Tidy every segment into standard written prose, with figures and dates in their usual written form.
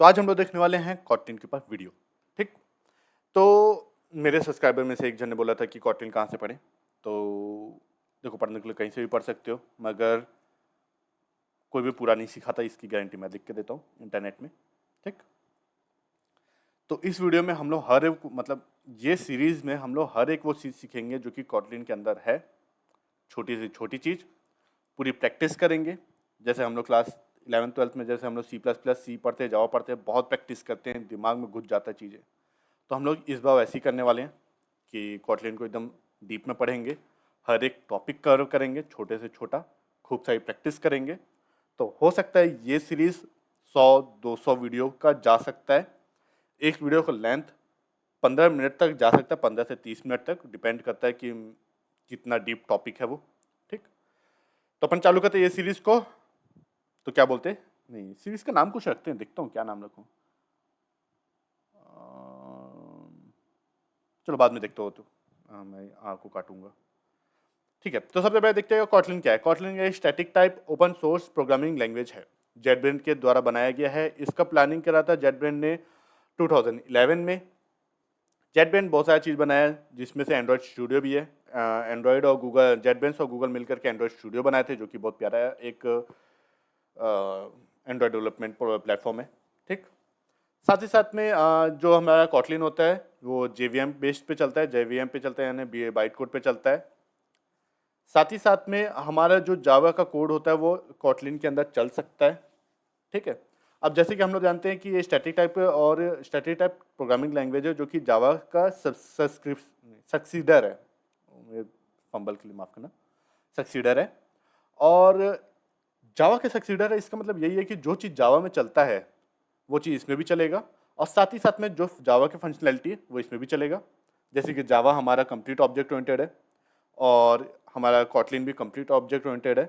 तो आज हम लोग देखने वाले हैं कॉटलिन के ऊपर वीडियो। ठीक, तो मेरे सब्सक्राइबर में से एक जन ने बोला था कि कॉटलिन कहाँ से पढ़ें। तो देखो, पढ़ने के लिए कहीं से भी पढ़ सकते हो, मगर कोई भी पूरा नहीं सिखाता, इसकी गारंटी मैं लिख के देता हूँ इंटरनेट में। ठीक, तो इस वीडियो में हम लोग हर एक ये सीरीज़ में हम लोग हर एक वो चीज़ सीखेंगे जो कि कॉटलिन के अंदर है। छोटी से छोटी चीज़ पूरी प्रैक्टिस करेंगे। जैसे हम लोग क्लास 11th-12th में जैसे हम लोग C++ सी पढ़ते हैं, जावा पढ़ते हैं, बहुत प्रैक्टिस करते हैं, दिमाग में घुस जाता है चीज़ें। तो हम लोग इस बार वैसे ही करने वाले हैं कि कॉटलिन को एकदम डीप में पढ़ेंगे, हर एक टॉपिक कवर करेंगे, छोटे से छोटा, खूब सारी प्रैक्टिस करेंगे। तो हो सकता है ये सीरीज़ 100-200 वीडियो का जा सकता है। एक वीडियो का लेंथ 15 मिनट तक जा सकता है, 15 से 30 मिनट तक, डिपेंड करता है कि कितना डीप टॉपिक है वो। ठीक, तो अपन चालू करते हैं ये सीरीज़ को। तो क्या बोलते हैं, नहीं सीरीज़ का नाम कुछ रखते हैं, देखता हूँ क्या नाम रखूँ। चलो बाद में देखते हो तो मैं आपको काटूंगा। ठीक है, तो सबसे पहले देखते हैं कॉटलिन क्या है। कॉटलिन एक static type open source programming language है, जेटब्रेन के द्वारा बनाया गया है। इसका प्लानिंग करा था जेटब्रेन ने 2011 में। जेटब्रेन बहुत सारी चीज़ बनाया है, जिसमें से एंड्रॉयड स्टूडियो भी है। एंड्रॉयड और गूगल, जेटब्रेन्स और गूगल मिलकर के एंड्रॉयड स्टूडियो बनाए थे, जो कि बहुत प्यारा है, एक एंड्रॉयड डेवलपमेंट प्लेटफॉर्म है। ठीक, साथ ही साथ में जो हमारा कॉटलिन होता है वो JVM बेस्ड पे चलता है, JVM पे चलता है, यानी बाइट कोड पे चलता है। साथ ही साथ में हमारा जो जावा का कोड होता है वो कॉटलिन के अंदर चल सकता है। ठीक है, अब जैसे कि हम लोग जानते हैं कि ये स्टैटिक टाइप प्रोग्रामिंग लैंग्वेज है, जो कि जावा का सक्सीडर है। मेरे फंबल के लिए माफ़ करना, सक्सीडर है। और जावा के सक्सीडर है, इसका मतलब यही है कि जो चीज़ जावा में चलता है वो चीज़ इसमें भी चलेगा, और साथ ही साथ में जो जावा की फंक्शनैलिटी है वो इसमें भी चलेगा। जैसे कि जावा हमारा कंप्लीट ऑब्जेक्ट ओरिएंटेड है, और हमारा कॉटलिन भी कंप्लीट ऑब्जेक्ट ओरिएंटेड है।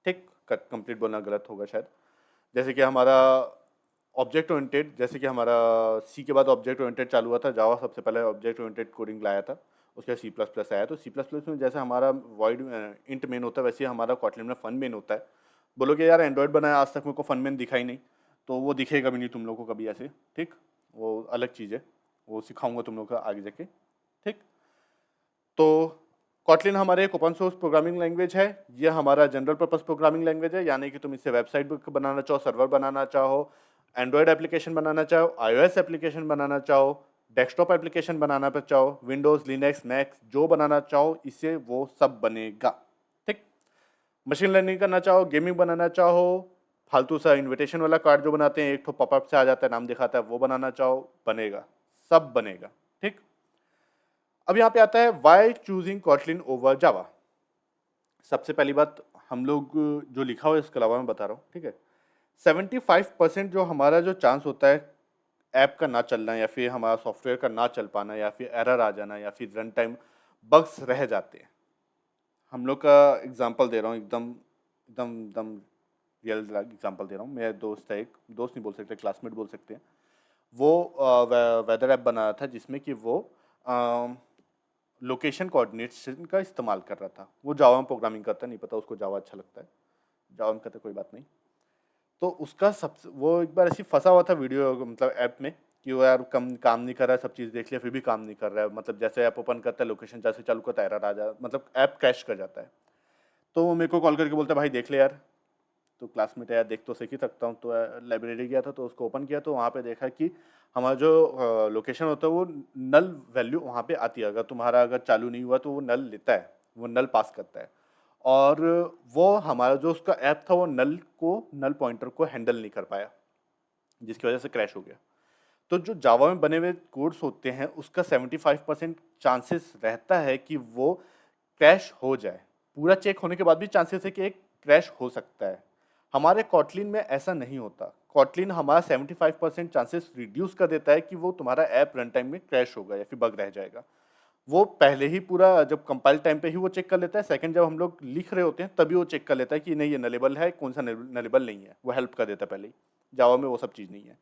ठीक, कंप्लीट बोलना गलत होगा शायद। जैसे कि हमारा ऑब्जेक्ट ओरिएंटेड, जैसे कि हमारा सी के बाद ऑब्जेक्ट ओरिएंटेड चालू हुआ था, जावा सबसे पहले ऑब्जेक्ट ओरिएंटेड कोडिंग लाया था, उसके बाद C++ आया। तो C++ में जैसे हमारा वॉइड इंट मेन होता है, वैसे ही हमारा कॉटलिन में फन मेन होता है। बोलोगे यार एंड्रॉयड बनाया, आज तक मेरे को फन मेन दिखा ही नहीं, तो वो दिखेगा भी नहीं तुम लोग को कभी ऐसे। ठीक, वो अलग चीज़ है, वो सिखाऊंगा तुम लोग को आगे जाके। ठीक, तो कॉटलिन हमारे एक ओपन सोर्स प्रोग्रामिंग लैंग्वेज है। ये हमारा जनरल पर्पस प्रोग्रामिंग लैंग्वेज है, यानी कि तुम इससे वेबसाइट बनाना चाहो, सर्वर बनाना चाहो, एंड्रॉयड एप्लीकेशन बनाना चाहो, iOS एप्लीकेशन बनाना चाहो, डेस्कटॉप एप्लीकेशन बनाना चाहो, विंडोज़, लिनक्स, मैक, जो बनाना चाहो इससे वो सब बनेगा। ठीक, मशीन लर्निंग करना चाहो, गेमिंग बनाना चाहो, फालतू सा इन्विटेशन वाला कार्ड जो बनाते हैं, एक तो पॉपअप से आ जाता है, नाम दिखाता है, वो बनाना चाहो, बनेगा, सब बनेगा। ठीक, अब यहाँ पे आता है वाई चूजिंग कॉटलिन ओवर जावा। सबसे पहली बात, हम लोग जो लिखा हुआ है इसके अलावा मैं बता रहा हूँ। ठीक है, 75% जो हमारा जो चांस होता है ऐप का ना चलना, या फिर हमारा सॉफ्टवेयर का ना चल पाना, या फिर एरर आ जाना, या फिर रन टाइम बग्स रह जाते हैं। हम लोग का एग्जांपल दे रहा हूँ, एकदम एकदम एकदम रियल एग्जांपल दे रहा हूँ। मेरा दोस्त है, एक दोस्त नहीं बोल सकते, क्लासमेट बोल सकते हैं। वो वेदर ऐप बना रहा था, जिसमें कि वो लोकेशन कोऑर्डिनेशन का इस्तेमाल कर रहा था। वो जावा में प्रोग्रामिंग करता है, नहीं पता उसको जावा अच्छा लगता है, जावा में करता कोई बात नहीं। तो उसका सबसे वो एक बार ऐसी फंसा हुआ था वीडियो ऐप में, कि वो यार काम नहीं कर रहा है, सब चीज़ देख लिया फिर भी काम नहीं कर रहा है। जैसे ऐप ओपन करता है, लोकेशन जैसे चालू करता है, एरर आ जाता, ऐप क्रैश कर जाता है। तो वो मेरे को कॉल करके बोलता है भाई देख ले यार। तो क्लासमेट है यार, देख तो सीख ही सकता हूँ। तो लाइब्रेरी गया था, तो उसको ओपन किया, तो वहाँ पे देखा कि हमारा जो लोकेशन होता है वो नल वैल्यू वहाँ पे आती है। अगर तुम्हारा अगर चालू नहीं हुआ तो वो नल लेता है, वो नल पास करता है। और वो हमारा जो उसका ऐप था वो नल पॉइंटर को हैंडल नहीं कर पाया, जिसकी वजह से क्रैश हो गया। तो जो जावा में बने हुए कोड्स होते हैं उसका 75% चांसेस रहता है कि वो क्रैश हो जाए। पूरा चेक होने के बाद भी चांसेस है कि एक क्रैश हो सकता है। हमारे कॉटलिन में ऐसा नहीं होता। कॉटलिन हमारा 75% चांसेस रिड्यूस कर देता है कि वो तुम्हारा ऐप रन टाइम में क्रैश होगा या फिर बग रह जाएगा। वो पहले ही पूरा जब कंपाइल टाइम पे ही वो चेक कर लेता है। सेकंड जब हम लोग लिख रहे होते हैं तभी वो चेक कर लेता है कि नहीं ये नलेबल है, कौन सा नलेबल नहीं है, वो हेल्प कर देता है पहले ही। जावा में वो सब चीज़ नहीं है।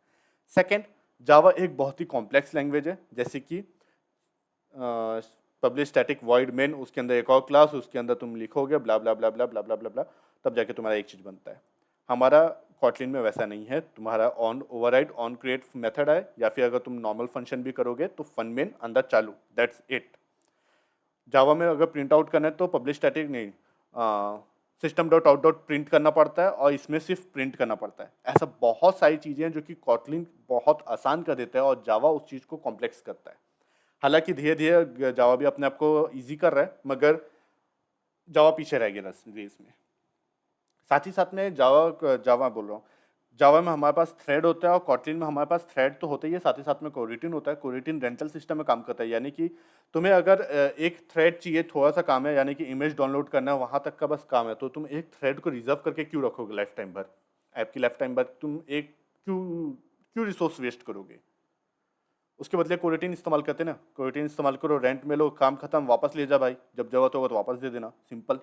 सेकंड, जावा एक बहुत ही कॉम्प्लेक्स लैंग्वेज है। जैसे कि पब्लिश स्टैटिक वॉइड मेन, उसके अंदर एक और क्लास, उसके अंदर तुम लिखोगे ब्ला ब्ला ब्ला ब्ला ब्ला ब्ला ब्ला ब्ला, तब जाके तुम्हारा एक चीज़ बनता है। हमारा कॉटलिन में वैसा नहीं है, तुम्हारा on override on create method है, या फिर अगर तुम नॉर्मल फंक्शन भी करोगे तो फन मेन अंदर चालू, दैट्स इट। जावा में अगर प्रिंट आउट करना है तो पब्लिश स्टैटिक नहीं, system dot out dot print करना पड़ता है, और इसमें सिर्फ प्रिंट करना पड़ता है। ऐसा बहुत सारी चीज़ें हैं जो कि कॉटलिन बहुत आसान कर देता है और जावा उस चीज़ को कॉम्प्लेक्स करता है। हालांकि धीरे धीरे जावा भी अपने आप को ईजी कर रहा है, मगर जावा पीछे रह गया रेस में। साथ ही साथ में जावा बोल रहा हूँ, जावा में हमारे पास थ्रेड होता है और कॉटलिन में हमारे पास थ्रेड तो होता ही है, साथ ही साथ में कोरिटिन होता है। कोरिटिन रेंटल सिस्टम में काम करता है, यानी कि तुम्हें अगर एक थ्रेड चाहिए, थोड़ा सा काम है, यानी कि इमेज डाउनलोड करना है, वहाँ तक का बस काम है, तो तुम एक थ्रेड को रिजर्व करके क्यों रखोगे लाइफ टाइम भर? ऐप की लाइफ टाइम भर तुम एक क्यों क्यों रिसोर्स वेस्ट करोगे? उसके बदले कोरिटिन इस्तेमाल करते ना, कोरिटिन इस्तेमाल करो, रेंट में लो, काम खत्म, वापस ले जा भाई, जब जरूरत होगा तो वापस दे देना, सिंपल।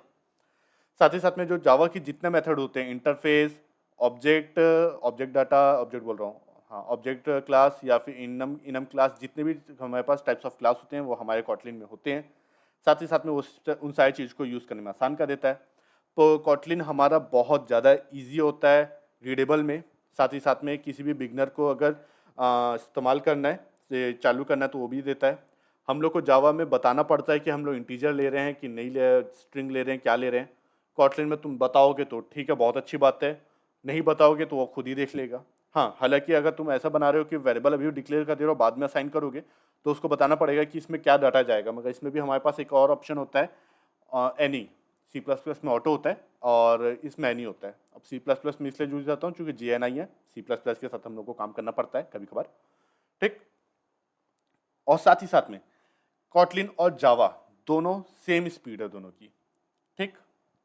साथ ही साथ में जो जावा की जितने मेथड होते हैं, interface, object, object data, object बोल रहा हूँ, हाँ, ऑब्जेक्ट क्लास या फिर इनम इनम क्लास, जितने भी हमारे पास टाइप्स ऑफ क्लास होते हैं वो हमारे कॉटलिन में होते हैं। साथ ही साथ में उन सारी चीज़ को यूज़ करने में आसान कर देता है। तो कॉटलिन हमारा बहुत ज़्यादा ईजी होता है रीडेबल में। साथ ही साथ में किसी भी बिगनर को अगर इस्तेमाल करना है, से चालू करना है, तो वो भी देता है। हम लोग को जावा में बताना पड़ता है कि हम लोग इंटीजर ले रहे हैं कि नहीं ले, स्ट्रिंग ले रहे हैं, क्या ले रहे हैं। कॉटलिन में तुम बताओगे तो ठीक है, बहुत अच्छी बात है, नहीं बताओगे तो वो खुद ही देख लेगा। हाँ, हालांकि अगर तुम ऐसा बना रहे हो कि वेरिएबल अभी डिक्लेयर कर दे रहे हो, बाद में असाइन करोगे, तो उसको बताना पड़ेगा कि इसमें क्या डाटा जाएगा। मगर इसमें भी हमारे पास एक और ऑप्शन होता है, एनी। सी प्लस प्लस में ऑटो होता है और इसमें एनी होता है। अब सी प्लस प्लस में इसलिए यूज जाता हूँ क्योंकि GNI है, सी प्लस प्लस के साथ हम लोग को काम करना पड़ता है कभी कभार, ठीक। और साथ ही साथ में कॉटलिन और जावा दोनों सेम स्पीड है दोनों की, ठीक।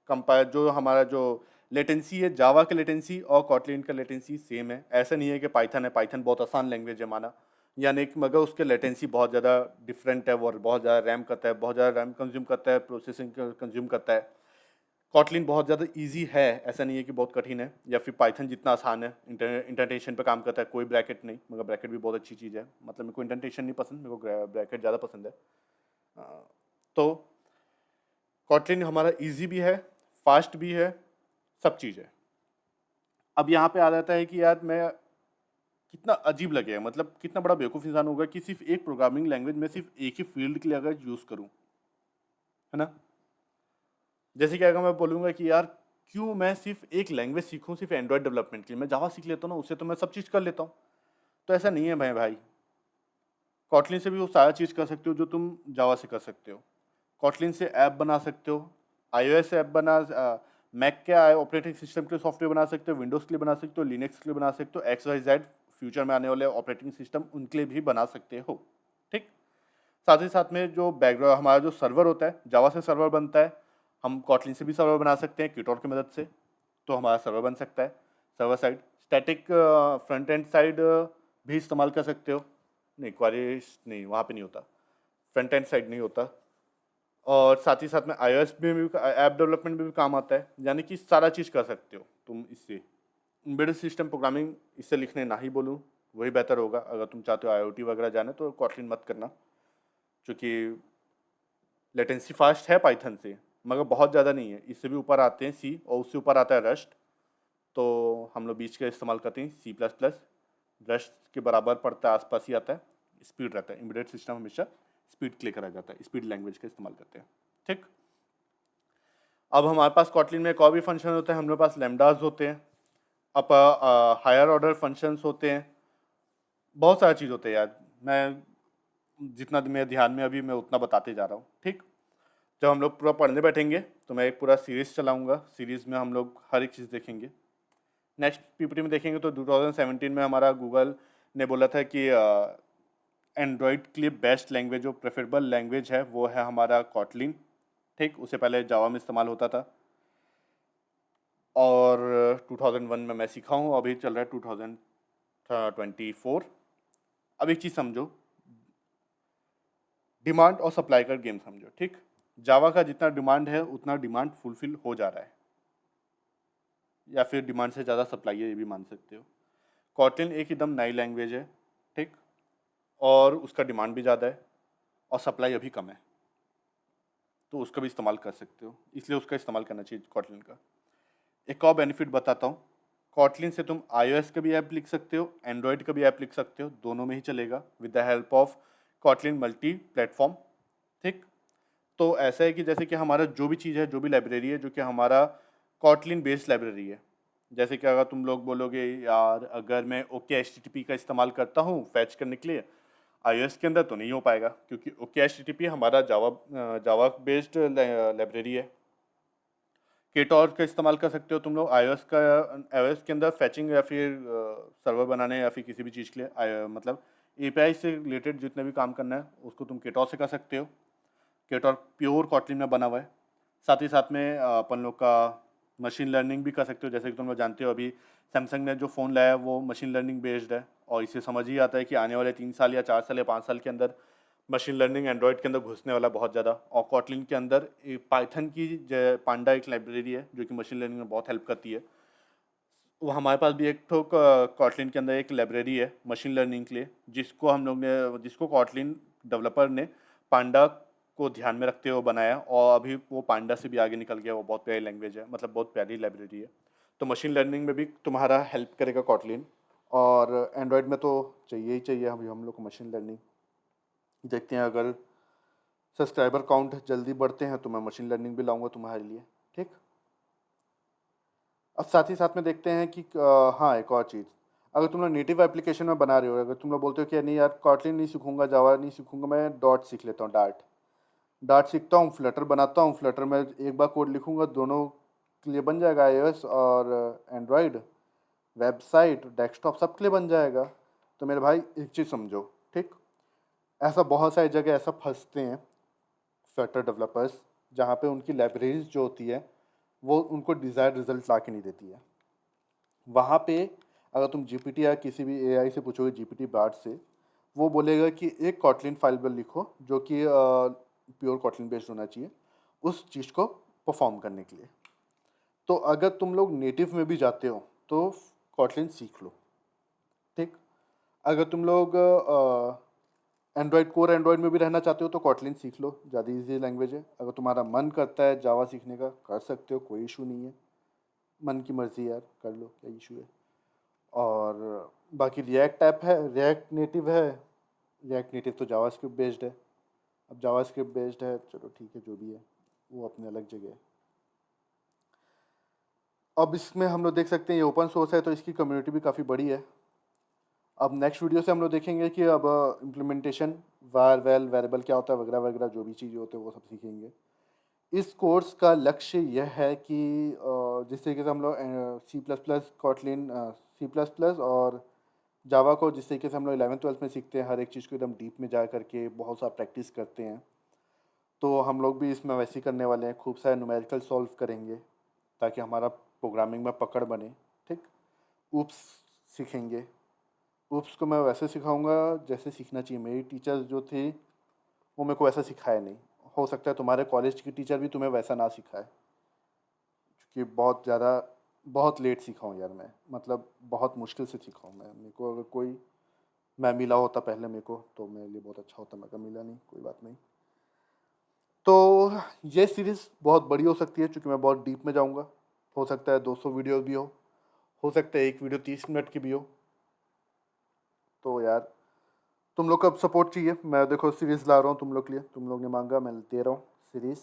कंपेयर जो हमारा जो लेटेंसी है, जावा का लेटेंसी और कॉटलिन का लेटेंसी सेम है। ऐसा नहीं है कि पाइथन है, पाइथन बहुत आसान लैंग्वेज है माना, यानी कि मगर उसके लेटेंसी बहुत ज़्यादा डिफरेंट है, वो बहुत ज़्यादा रैम करता है, बहुत ज़्यादा रैम कंज्यूम करता है, प्रोसेसिंग कंज्यूम करता है। कॉटलिन बहुत ज़्यादा इजी है, ऐसा नहीं है कि बहुत कठिन है, या फिर पाइथन जितना आसान है। इंटेंटेशन पे काम करता है, कोई ब्रैकेट नहीं, मगर ब्रैकेट भी बहुत अच्छी चीज़ है। मतलब मेरे को इंटेंटेशन नहीं पसंद, मेरे को ब्रैकेट ज़्यादा पसंद है। तो कॉटलिन हमारा इजी भी है, फास्ट भी है, सब चीज़ है। अब यहाँ पे आ जाता है कि यार मैं कितना अजीब लगेगा, मतलब कितना बड़ा बेवकूफ़ इंसान होगा कि सिर्फ एक प्रोग्रामिंग लैंग्वेज में सिर्फ एक ही फील्ड के लिए अगर यूज़ करूँ, है ना। जैसे कि अगर मैं बोलूँगा कि यार क्यों मैं सिर्फ एक लैंग्वेज सीखूँ सिर्फ एंड्रॉयड डेवलपमेंट के लिए, मैं जावा सीख लेता हूँ ना, उससे तो मैं सब चीज़ कर लेता हूँ। तो ऐसा नहीं है भाई, कॉटलिन से भी वो सारा चीज़ कर सकते हो जो तुम जावा से कर सकते हो। कॉटलिन से ऐप बना सकते हो, iOS ऐप मैक के ऑपरेटिंग सिस्टम के सॉफ्टवेयर बना सकते हो, विंडोज़ के लिए बना सकते हो, लिनक्स के लिए बना सकते हो, XYZ फ्यूचर में आने वाले ऑपरेटिंग सिस्टम उनके लिए भी बना सकते हो, ठीक। साथ ही साथ में जो बैकग्राउंड हमारा जो सर्वर होता है, जावा से सर्वर बनता है, हम कॉटलिन से भी सर्वर बना सकते हैं क्यूटोर की मदद से, तो हमारा सर्वर बन सकता है। Server side static front end side भी इस्तेमाल कर सकते हो, नहीं क्वारीज नहीं, वहाँ पे नहीं होता, फ्रंट एंड साइड नहीं होता। और साथ ही साथ में iOS में भी ऐप डेवलपमेंट में भी काम आता है, यानी कि सारा चीज़ कर सकते हो तुम इससे। एम्बेडेड सिस्टम प्रोग्रामिंग इससे लिखने ना ही बोलूँ, वही बेहतर होगा। अगर तुम चाहते हो IoT वगैरह जाना तो कॉटलिन मत करना, क्योंकि लेटेंसी फास्ट है पाइथन से, मगर बहुत ज़्यादा नहीं है। इससे भी ऊपर आते हैं सी, और उससे ऊपर आता है रस्ट, तो हम लोग बीच का इस्तेमाल करते हैं सी प्लस प्लस। रस्ट के बराबर पड़ता है, आसपास ही आता है, स्पीड रहता है। एम्बेडेड सिस्टम हमेशा स्पीड के लिए करा जाता है, स्पीड लैंग्वेज का इस्तेमाल करते हैं, ठीक। अब हमारे पास कॉटलिन में एक और भी फंक्शन होता है, हमारे पास लैम्डाज होते हैं, अब हायर ऑर्डर फंक्शंस होते हैं, बहुत सारा चीज़ होते हैं यार। मैं जितना मेरे ध्यान में अभी मैं उतना बताते जा रहा हूँ, ठीक। जब हम लोग पूरा पढ़ने बैठेंगे तो मैं एक पूरा सीरीज़ चलाऊँगा, सीरीज़ में हम लोग हर एक चीज़ देखेंगे। नेक्स्ट PPT में देखेंगे तो 2017 में हमारा गूगल ने बोला था कि एंड्रॉयड के लिए बेस्ट लैंग्वेज, जो प्रेफरेबल लैंग्वेज है वो है हमारा कॉटलिन, ठीक। उससे पहले जावा में इस्तेमाल होता था, और 2001 में मैं सीखा हूँ, अभी चल रहा है 2024। अब एक चीज़ समझो, डिमांड और सप्लाई का गेम समझो, ठीक। जावा का जितना डिमांड है उतना डिमांड फुलफिल हो जा रहा है, या फिर डिमांड से ज़्यादा सप्लाई है, ये भी मान सकते हो। कॉटलिन एक एकदम नई लैंग्वेज है, ठीक, और उसका डिमांड भी ज़्यादा है और सप्लाई अभी कम है, तो उसका भी इस्तेमाल कर सकते हो, इसलिए उसका इस्तेमाल करना चाहिए कॉटलिन का। एक और बेनिफिट बताता हूँ, कॉटलिन से तुम iOS का भी ऐप लिख सकते हो, एंड्रॉयड का भी ऐप लिख सकते हो, दोनों में ही चलेगा with the help of Kotlin multi platform. ठीक, तो ऐसा है कि जैसे कि हमारा जो भी चीज़ है, जो भी लाइब्रेरी है, जो कि हमारा कॉटलिन बेस्ड लाइब्रेरी है। जैसे कि अगर तुम लोग बोलोगे यार अगर मैं ओके एच का इस्तेमाल करता हूँ फैच करने के लिए iOS के अंदर, तो नहीं हो पाएगा क्योंकि ओके एच हमारा जावा बेस्ड लाइब्रेरी है। केटॉर का इस्तेमाल कर सकते हो तुम लोग iOS के अंदर फैचिंग या फिर सर्वर बनाने या फिर किसी भी चीज़ के लिए मतलब एपीआई से रिलेटेड जितने भी काम करना है उसको तुम केटॉर से कर सकते हो। केटॉर प्योर कॉटलिन में बना हुआ है। साथ ही साथ में अपन लोग का मशीन लर्निंग भी कर सकते हो। जैसे कि तुम लोग जानते हो अभी सैमसंग ने जो फ़ोन लाया है वो मशीन लर्निंग बेस्ड है, और इससे समझ ही आता है कि आने वाले 3 साल या 4 साल या 5 साल के अंदर मशीन लर्निंग एंड्रॉयड के अंदर घुसने वाला बहुत ज़्यादा। और कॉटलिन के अंदर पाइथन की पांडा एक लाइब्रेरी है जो कि मशीन लर्निंग में बहुत हेल्प करती है। वो हमारे पास भी एक तो कॉटलिन के अंदर एक लाइब्रेरी है मशीन लर्निंग के लिए, जिसको कॉटलिन डेवलपर ने पांडा को ध्यान में रखते हुए बनाया, और अभी वो पांडा से भी आगे निकल गया। वो बहुत प्यारी लैंग्वेज है, मतलब बहुत प्यारी लाइब्रेरी है। तो मशीन लर्निंग में भी तुम्हारा हेल्प करेगा कॉटलिन। और एंड्रॉयड में तो चाहिए ही चाहिए अभी हम लोग को मशीन लर्निंग। देखते हैं अगर सब्सक्राइबर काउंट जल्दी बढ़ते हैं तो मैं मशीन लर्निंग भी लाऊंगा तुम्हारे लिए। ठीक, अब साथ ही साथ में देखते हैं कि हाँ एक और चीज़, अगर तुम लोग नेटिव एप्लीकेशन में बना रहे हो, अगर तुम लोग बोलते हो कि नहीं यार कॉटलिन नहीं सीखूंगा, जावा नहीं सीखूंगा, मैं डॉट सीख लेता हूँ, डार्ट डार्ट सीखता हूँ, फ्लटर बनाता हूँ, फ्लटर में एक बार कोड लिखूंगा दोनों के लिए बन जाएगा, iOS और एंड्रॉयड, वेबसाइट डेस्कटॉप सब के लिए बन जाएगा। तो मेरे भाई एक चीज़ समझो, ठीक, ऐसा बहुत सारी जगह ऐसा फंसते हैं फ्लटर डेवलपर्स, जहाँ पे उनकी लाइब्रेरीज जो होती है वो उनको डिज़ायर्ड रिजल्ट ला के नहीं देती है। वहाँ पे अगर तुम जीपीटी या किसी भी एआई से पूछोगे, जीपीटी बार्ड से, वो बोलेगा कि एक कॉटलिन फाइल पर लिखो जो कि प्योर कॉटलिन बेस्ड होना चाहिए उस चीज़ को परफॉर्म करने के लिए। तो अगर तुम लोग नेटिव में भी जाते हो तो कॉटलिन सीख लो। ठीक, अगर तुम लोग एंड्रॉयड कोर एंड्रॉयड में भी रहना चाहते हो तो कॉटलिन सीख लो, ज़्यादा इजी लैंग्वेज है। अगर तुम्हारा मन करता है जावा सीखने का, कर सकते हो, कोई इशू नहीं है, मन की मर्ज़ी यार, कर लो, क्या इशू है। और बाकी रिएक्ट ऐप है, रिएक्ट नेटिव है, रिएक्ट नेटिव तो जावास्क्रिप्ट बेस्ड है। अब जावास्क्रिप्ट बेस्ड है, चलो ठीक है, जो भी है वो अपने अलग जगह है। अब इसमें हम लोग देख सकते हैं ये ओपन सोर्स है तो इसकी कम्युनिटी भी काफ़ी बड़ी है। अब नेक्स्ट वीडियो से हम लोग देखेंगे कि अब इम्प्लीमेंटेशन, वार वेल वेरिएबल क्या होता है, वगैरह वगैरह जो भी चीज़ें होते हैं वो सब सीखेंगे। इस कोर्स का लक्ष्य यह है कि जिस तरीके से हम लोग C plus plus Kotlin, C plus plus और जावा को जिस तरीके से हम लोग 11th 12th में सीखते हैं, हर एक चीज़ को एकदम डीप में जा करके बहुत सा प्रैक्टिस करते हैं, तो हम लोग भी इसमें वैसे ही करने वाले हैं। खूब सारे न्यूमेरिकल सॉल्व करेंगे ताकि हमारा प्रोग्रामिंग में पकड़ बने। ठीक, ऊप्स सीखेंगे। ऊप्स को मैं वैसे सिखाऊंगा जैसे सीखना चाहिए। मेरी टीचर्स जो थी वो मेरे को वैसा सिखाया नहीं। हो सकता है तुम्हारे कॉलेज की टीचर भी तुम्हें वैसा ना सिखाए, क्योंकि बहुत ज़्यादा बहुत लेट सीखा हूँ यार मैं, मतलब बहुत मुश्किल से सीखा हूँ मैं। मेरे को अगर कोई मैं मिला होता पहले मेरे को तो मेरे लिए बहुत अच्छा होता, मगर मिला नहीं, कोई बात नहीं। तो ये सीरीज़ बहुत बड़ी हो सकती है क्योंकि मैं बहुत डीप में जाऊँगा। हो सकता है 200 वीडियो भी हो सकता है एक वीडियो 30 मिनट की भी हो। तो यार तुम लोग का सपोर्ट चाहिए, मैं देखो सीरीज़ ला रहा हूँ तुम लोग के लिए, तुम लोग ने मांगा मैं दे रहा हूँ सीरीज़।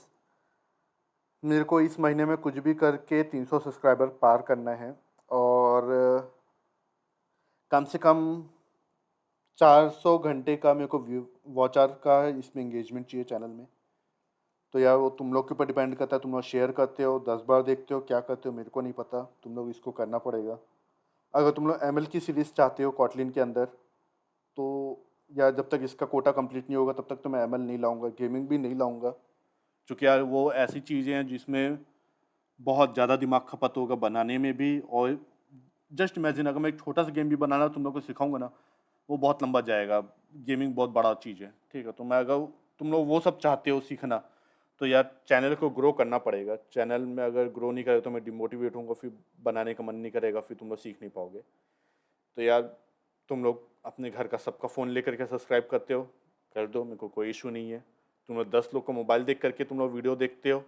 मेरे को इस महीने में कुछ भी करके 300 सब्सक्राइबर पार करना है, और कम से कम 400 घंटे का मेरे को व्यू वॉच आवर का इसमें एंगेजमेंट चाहिए चैनल में। तो यार वो तुम लोग के ऊपर डिपेंड करता है, तुम लोग शेयर करते हो, 10 बार देखते हो, क्या करते हो मेरे को नहीं पता, तुम लोग इसको करना पड़ेगा। अगर तुम लोग एमएल की सीरीज़ चाहते हो कॉटलिन के अंदर, तो यार जब तक इसका कोटा कंप्लीट नहीं होगा तब तक तो मैं एमएल नहीं लाऊंगा, गेमिंग भी नहीं लाऊंगा, क्योंकि यार वो ऐसी चीज़ें हैं जिसमें बहुत ज़्यादा दिमाग खपत होगा बनाने में भी। और जस्ट इमेजिन अगर मैं एक छोटा सा गेम भी बनाना तुम लोग को सिखाऊंगा ना, वो बहुत लंबा जाएगा। गेमिंग बहुत बड़ा चीज़ है, ठीक है। तो मैं अगर तुम लोग वो सब चाहते हो सीखना, तो यार चैनल को ग्रो करना पड़ेगा। चैनल में अगर ग्रो नहीं करे तो मैं डिमोटिवेट होऊंगा, फिर बनाने का मन नहीं करेगा, फिर तुम लोग सीख नहीं पाओगे। तो यार तुम लोग अपने घर का सबका फ़ोन लेकर के सब्सक्राइब करते हो, कर दो, मेरे को कोई इशू नहीं है। तुम लोग 10 लोग को मोबाइल देख करके तुम लोग वीडियो देखते हो,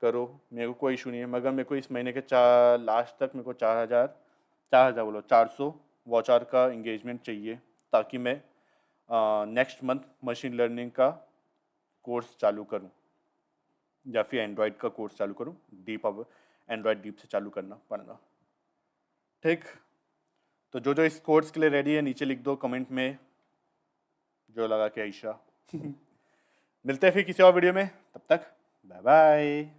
करो, मेरे को कोई इशू नहीं है। मगर मेरे को इस महीने के 4 लास्ट तक मेरे को 4000 4000 बोलो, 400 वॉच आवर का इंगेजमेंट चाहिए ताकि मैं नेक्स्ट मंथ मशीन लर्निंग का कोर्स चालू करूं या फिर एंड्रॉयड का कोर्स चालू करूं। डीप, अब एंड्रॉयड डीप से चालू करना पड़ेगा। ठीक, तो जो जो इस कोर्स के लिए रेडी है नीचे लिख दो कमेंट में, जो लगा के आयशा। मिलते हैं फिर किसी और वीडियो में, तब तक बाय बाय।